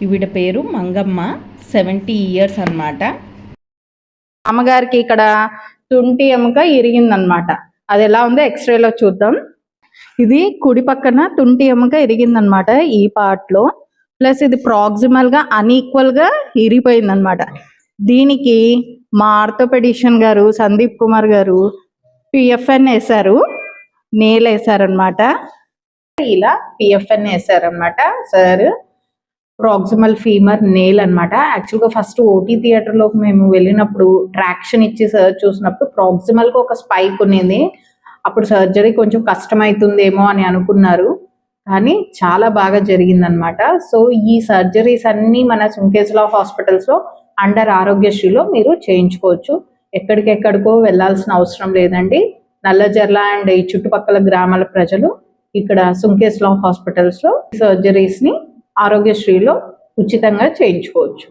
ఈవిడ పేరు మంగమ్మ, 70 ఇయర్స్ అన్నమాట. అమ్మగారికి ఇక్కడ తుంటి ఎముక ఇరిగిందనమాట. అది ఎలా ఉందో ఎక్స్రేలో చూద్దాం. ఇది కుడి పక్కన తుంటి ఎముక ఇరిగిందనమాట ఈ పార్ట్ లో. ప్లస్ ఇది ప్రాక్సిమల్ గా అన్ఈక్వల్ గా ఇరిగిపోయిందనమాట. దీనికి మా ఆర్థోపెడిషియన్ గారు సందీప్ కుమార్ గారు పిఎఫ్ఎన్ వేశారు, నేల్ వేశారనమాట. ఇలా పిఎఫ్ఎన్ వేశారనమాట సార్. ప్రాక్సిమల్ ఫీమర్ నేల్ అనమాట. యాక్చువల్గా ఫస్ట్ ఓటీ థియేటర్లోకి మేము వెళ్ళినప్పుడు ట్రాక్షన్ ఇచ్చి సార్ చూసినప్పుడు ప్రాక్సిమల్గా ఒక స్పైక్ ఉన్నది. అప్పుడు సర్జరీ కొంచెం కష్టమవుతుందేమో అని అనుకున్నారు, కానీ చాలా బాగా జరిగిందనమాట. సో ఈ సర్జరీస్ అన్నీ మన సుంకేజ్లా హాస్పిటల్స్లో అండర్ ఆరోగ్యశ్రీలో మీరు చేయించుకోవచ్చు. ఎక్కడికెక్కడికో వెళ్ళాల్సిన అవసరం లేదండి. నల్లజర్ల అండ్ ఈ చుట్టుపక్కల గ్రామాల ప్రజలు ఇక్కడ సుంకేజ్లా హాస్పిటల్స్లో సర్జరీస్ని ఆరోగ్యశ్రీలో ఉచితంగా చేయించుకోవచ్చు.